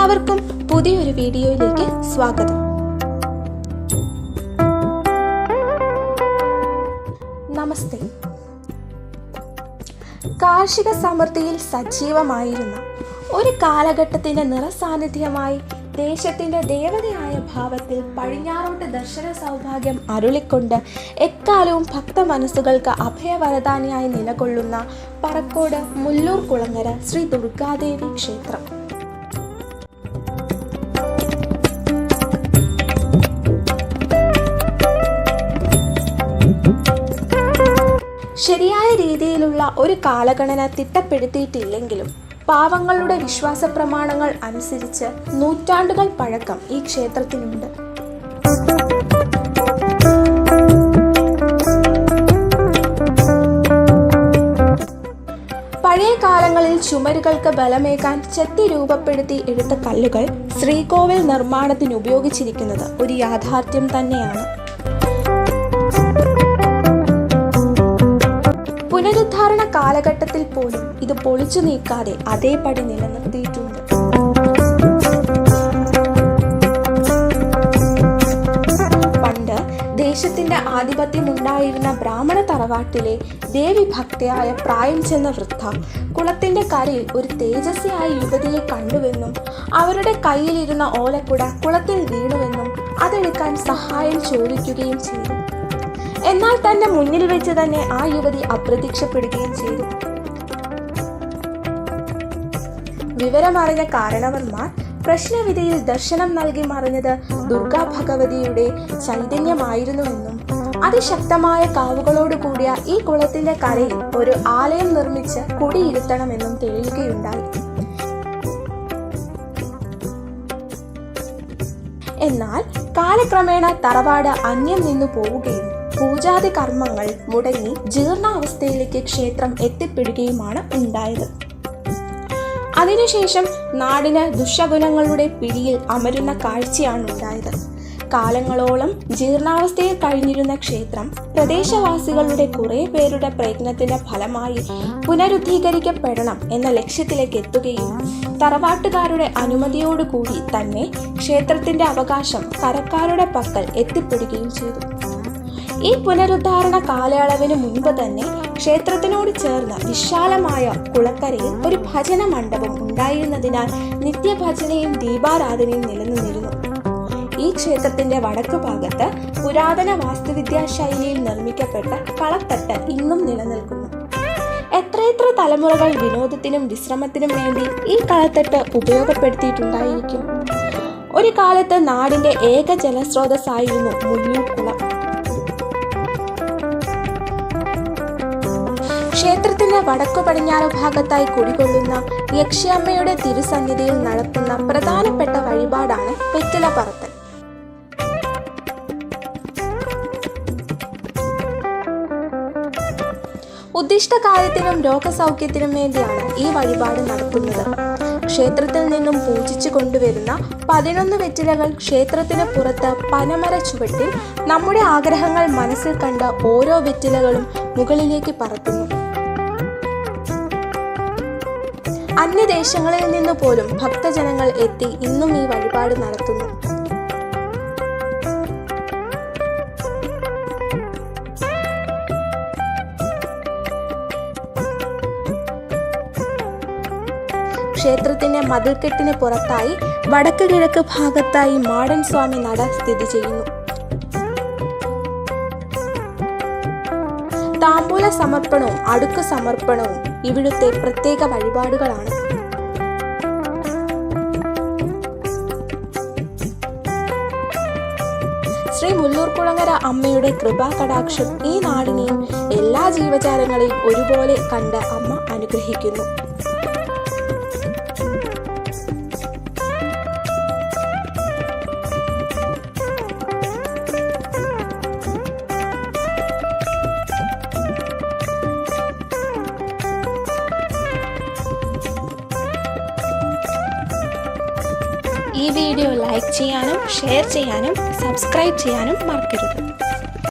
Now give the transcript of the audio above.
എല്ലാവർക്കും പുതിയൊരു വീഡിയോയിലേക്ക് സ്വാഗതം. നമസ്തേ. കാർഷിക സമൃദ്ധിയിൽ സജീവമായിരുന്ന ഒരു കാലഘട്ടത്തിന്റെ നിറസാന്നിധ്യമായി ദേശത്തിന്റെ ദേവതയായ ഭാവത്തിൽ പടിഞ്ഞാറോട്ട് ദർശന സൗഭാഗ്യം അരുളിക്കൊണ്ട് എക്കാലവും ഭക്തമനസ്സുകൾക്ക് അഭയവരദാനിയായി നിലകൊള്ളുന്ന പറക്കോട് മുല്ലൂർ കുളങ്ങര ശ്രീ ദുർഗാദേവി ക്ഷേത്രം. ശരിയായ രീതിയിലുള്ള ഒരു കാലഗണന തിട്ടപ്പെടുത്തിയിട്ടില്ലെങ്കിലും പാവങ്ങളുടെ വിശ്വാസ പ്രമാണങ്ങൾ അനുസരിച്ച് നൂറ്റാണ്ടുകൾ പഴക്കം ഈ ക്ഷേത്രത്തിനുണ്ട്. പഴയ കാലങ്ങളിൽ ചുമരുകൾക്ക് ബലമേകാൻ ചെത്തി രൂപപ്പെടുത്തി എടുത്ത കല്ലുകൾ ശ്രീകോവിൽ നിർമ്മാണത്തിന് ഉപയോഗിച്ചിരിക്കുന്നത് ഒരു യാഥാർത്ഥ്യം തന്നെയാണ്. പുനരുദ്ധാരണ കാലഘട്ടത്തിൽ പോലും ഇത് പൊളിച്ചു നീക്കാതെ അതേപടി നിലനിർത്തിയിട്ടുണ്ട്. പണ്ട് ദേശത്തിന്റെ ആധിപത്യം ഉണ്ടായിരുന്ന ബ്രാഹ്മണ തറവാട്ടിലെ ദേവി ഭക്തയായ പ്രായം ചെന്ന വൃദ്ധ കുളത്തിന്റെ കരയിൽ ഒരു തേജസ്വിയായ യുവതിയെ കണ്ടുവെന്നും അവരുടെ കയ്യിലിരുന്ന ഓലക്കുട കുളത്തിൽ വീണുവെന്നും അതെടുക്കാൻ സഹായം ചോദിക്കുകയും ചെയ്തു. എന്നാൽ തന്റെ മുന്നിൽ വെച്ച് തന്നെ ആ യുവതി അപ്രത്യക്ഷപ്പെടുകയും ചെയ്തു. വിവരമറിഞ്ഞ കാരണവന്മാർ പ്രശ്നവിധിയിൽ ദർശനം നൽകി മറിഞ്ഞത് ദുർഗാ ഭഗവതിയുടെ ചൈതന്യമായിരുന്നുവെന്നും അതിശക്തമായ കാവുകളോട് കൂടിയ ഈ കുളത്തിന്റെ കരയിൽ ഒരു ആലയം നിർമ്മിച്ച് കുടിയിരുത്തണമെന്നും തെളിയുകയുണ്ടായി. എന്നാൽ കാലക്രമേണ തറവാട് അന്യം നിന്നു പോവുകയും പൂജാതി കർമ്മങ്ങൾ മുടങ്ങി ജീർണാവസ്ഥയിലേക്ക് ക്ഷേത്രം എത്തിപ്പെടുകയുമാണ് ഉണ്ടായത്. അതിനുശേഷം നാടിന് ദുശകുലങ്ങളുടെ പിടിയിൽ അമരുന്ന കാഴ്ചയാണ് ഉണ്ടായത്. കാലങ്ങളോളം ജീർണാവസ്ഥയിൽ കഴിഞ്ഞിരുന്ന ക്ഷേത്രം പ്രദേശവാസികളുടെ കുറെ പേരുടെ പ്രയത്നത്തിന്റെ ഫലമായി പുനരുദ്ധീകരിക്കപ്പെടണം എന്ന ലക്ഷ്യത്തിലേക്ക് എത്തുകയും തറവാട്ടുകാരുടെ അനുമതിയോടുകൂടി തന്നെ ക്ഷേത്രത്തിന്റെ അവകാശം കരക്കാരുടെ പക്കൽ എത്തിപ്പെടുകയും ചെയ്തു. ഈ പുനരുദ്ധാരണ കാലയളവിന് മുൻപ് തന്നെ ക്ഷേത്രത്തിനോട് ചേർന്ന വിശാലമായ കുളക്കരയിൽ ഒരു ഭജന മണ്ഡപം ഉണ്ടായിരുന്നതിനാൽ നിത്യഭജനയും ദീപാരാധനയും നിലനിന്നിരുന്നു. ഈ ക്ഷേത്രത്തിന്റെ വടക്കു ഭാഗത്ത് പുരാതന വാസ്തുവിദ്യാ ശൈലിയിൽ നിർമ്മിക്കപ്പെട്ട കളത്തട്ട് ഇന്നും നിലനിൽക്കുന്നു. എത്രയെത്ര തലമുറകൾ വിനോദത്തിനും വിശ്രമത്തിനും വേണ്ടി ഈ കളത്തട്ട് ഉപയോഗപ്പെടുത്തിയിട്ടുണ്ടായിരിക്കും. ഒരു കാലത്ത് നാടിന്റെ ഏക ജലസ്രോതസ്സായിരുന്നു മുല്ലൂർ കുളം. ക്ഷേത്രത്തിന്റെ വടക്കു പടിഞ്ഞാറ് ഭാഗത്തായി കുടികൊള്ളുന്ന യക്ഷിയമ്മയുടെ തിരുസന്നിധിയിൽ നടത്തുന്ന പ്രധാനപ്പെട്ട വഴിപാടാണ് വെറ്റില പറത്തൽ. ഉദ്ദിഷ്ട കാര്യത്തിനും രോഗസൗഖ്യത്തിനും വേണ്ടിയാണ് ഈ വഴിപാട് നടത്തുന്നത്. ക്ഷേത്രത്തിൽ നിന്നും പൂജിച്ചു കൊണ്ടുവരുന്ന 11 വെറ്റിലകൾ ക്ഷേത്രത്തിന് പുറത്ത് പനമര ചുവട്ടിൽ നമ്മുടെ ആഗ്രഹങ്ങൾ മനസ്സിൽ കണ്ട ഓരോ വെറ്റിലകളും മുകളിലേക്ക് പറത്തുന്നു. അന്യദേശങ്ങളിൽ നിന്ന് പോലും ഭക്തജനങ്ങൾ എത്തി ഇന്നും ഈ വഴിപാട് നടത്തുന്നു. ക്ഷേത്രത്തിന്റെ മതിൽക്കെട്ടിന് പുറത്തായി വടക്ക് കിഴക്ക് ഭാഗത്തായി മാടൻ സ്വാമി നട സ്ഥിതി ചെയ്യുന്നു. താമ്പൂല സമർപ്പണവും അടുക്ക് സമർപ്പണവും ഇവിടുത്തെ പ്രത്യേക വഴിപാടുകളാണ്. ശ്രീ മുല്ലൂർ കുളങ്ങര അമ്മയുടെ കൃപാകടാക്ഷം ഈ നാടിനെയും എല്ലാ ജീവജാലങ്ങളെയും ഒരുപോലെ കണ്ട് അമ്മ അനുഗ്രഹിക്കുന്നു. ഈ വീഡിയോ ലൈക്ക് ചെയ്യാനും ഷെയർ ചെയ്യാനും സബ്സ്ക്രൈബ് ചെയ്യാനും മറക്കരുത്.